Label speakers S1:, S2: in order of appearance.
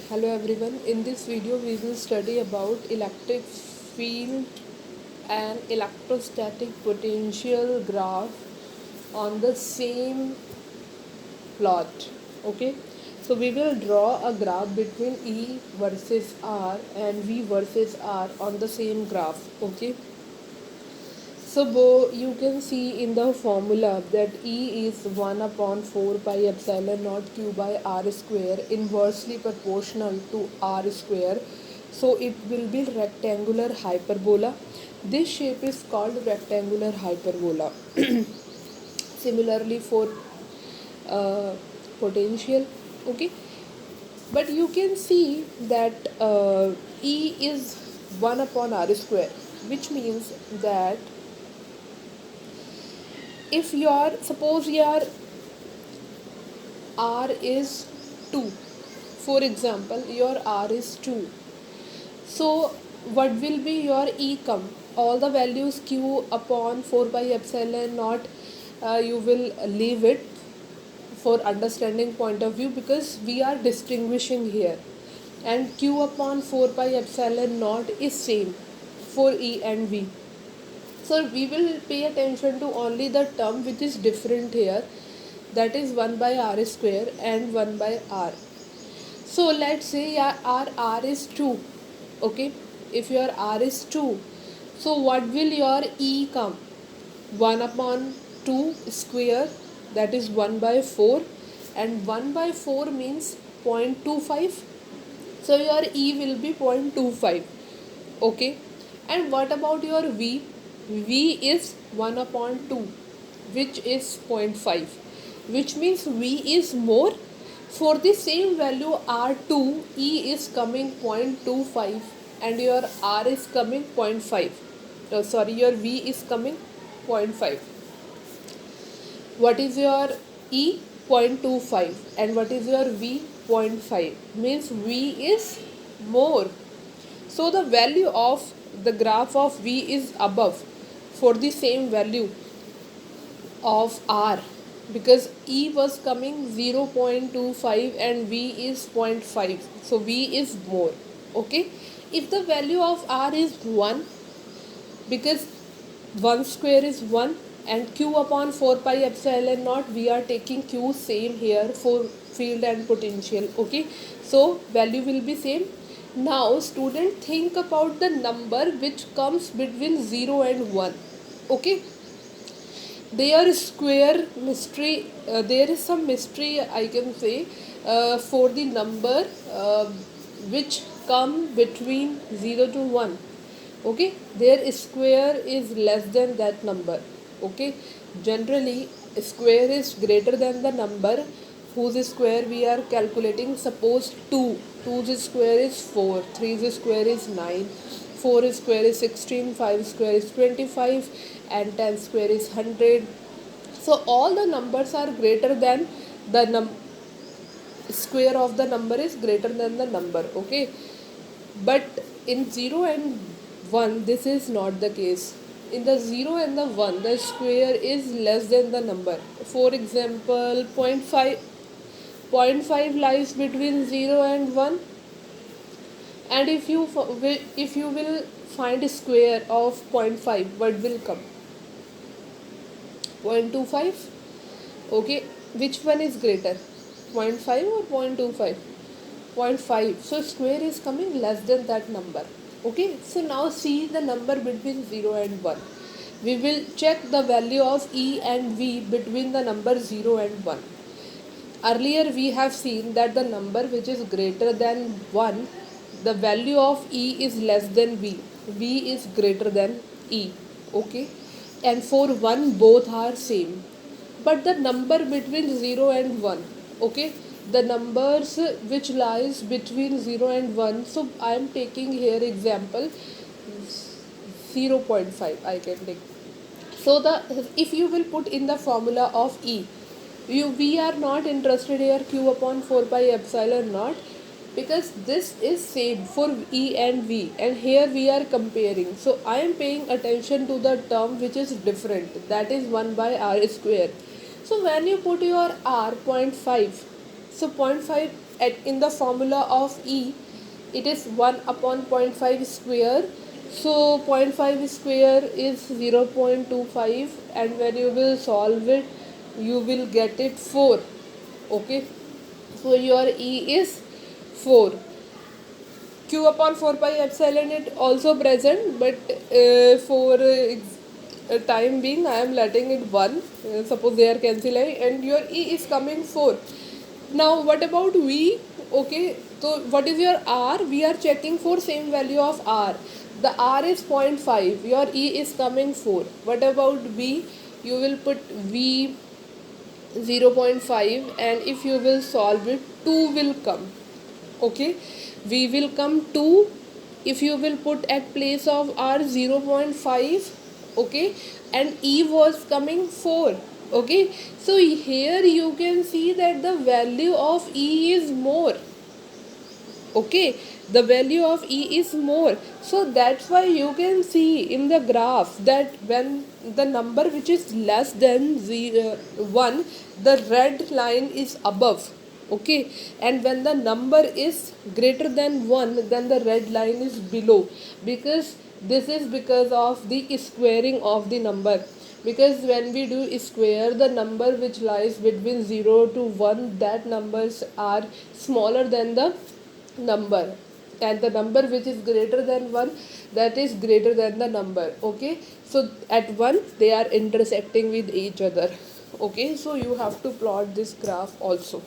S1: Hello everyone, in this video we will study about electric field and electrostatic potential graph on the same plot. Okay, so we will draw a graph between E versus R and V versus R on the same graph. Okay, so you can see in the formula that E is 1 upon 4 pi epsilon naught q by r square inversely proportional to r square. So it will be rectangular hyperbola. This shape is called rectangular hyperbola. Similarly for uh, potential. Okay, but you can see that E is 1 upon r square, which means that if your suppose your r is 2, for example your r is 2, so what will be your E come? All the values q upon 4 pi epsilon naught, you will leave it for understanding point of view, because we are distinguishing here, and q upon 4 pi epsilon naught is same for E and V. So we will pay attention to only the term which is different here, that is 1 by r square and 1 by r. So let's say our r is 2. Okay, if your r is 2, so what will your E come? 1 upon 2 square, that is 1 by 4, and 1 by 4 means 0.25. So your E will be 0.25. Okay, and what about your V? V is 1 upon 2, which is 0.5, which means V is more. For the same value R2, E is coming 0.25 and your R is coming 0.5. Your V is coming 0.5. What is your E? 0.25, and what is your V? 0.5, means V is more. So the value of the graph of V is above for the same value of R, because E was coming 0.25 and V is 0.5, so V is more. Okay, if the value of R is 1, because 1 square is 1 and q upon 4 pi epsilon naught, we are taking q same here for field and potential. Okay, so value will be same. Now student, think about the number which comes between 0 and 1. Okay, there is square mystery, there is some mystery I can say, for the number which come between 0 to 1. Okay, their square is less than that number. Okay, generally square is greater than the number whose square we are calculating. Suppose 2, 2's square is 4, 3's square is 9, 4 square is 16, 5 square is 25, and 10 square is 100. So all the numbers are greater than the square of the number is greater than the number. Okay, but in 0 and 1 this is not the case. In the 0 and the 1, the square is less than the number. For example, point five lies between 0 and 1, and if you will find square of point 0.5, what will come? 0.25. Okay, which one is greater, 0.5 or 0.25? 0.5. So square is coming less than that number. Okay, so now see the number between 0 and 1. We will check the value of E and V between the number 0 and 1. Earlier we have seen that the number which is greater than 1, the value of E is less than V. V is greater than E. Okay, and for 1 both are same. But the number between 0 and 1, okay, the numbers which lies between 0 and 1, so I am taking here example 0.5 I can take. So the if you will put in the formula of E, we are not interested here q upon 4 pi epsilon naught, because this is same for E and V, and here we are comparing. So I am paying attention to the term which is different, that is 1 by r square. So when you put your r 0.5, so 0.5 in the formula of E, it is 1 upon 0.5 square. So 0.5 square is 0.25, and when you will solve it, you will get it 4. Okay, so your E is 4. Q upon 4 pi epsilon it also present, but for time being I am letting it 1. Suppose they are cancelling and your E is coming 4. Now what about V? Okay, so what is your R? We are checking for same value of R. The R is 0.5, your E is coming 4. What about V? You will put V 0.5, and if you will solve it, 2 will come. Okay, we will come 2 if you will put at place of r 0.5. Okay, and E was coming 4. Okay, so here you can see that the value of E is more. Okay, the value of E is more, so that's why you can see in the graph that when the number which is less than 1, the red line is above. Okay, and when the number is greater than 1, then the red line is below, because this is because of the squaring of the number. Because when we do square, the number which lies between 0 to 1, that numbers are smaller than the number, and the number which is greater than 1, that is greater than the number. Okay, so at 1 they are intersecting with each other. Okay, so you have to plot this graph also.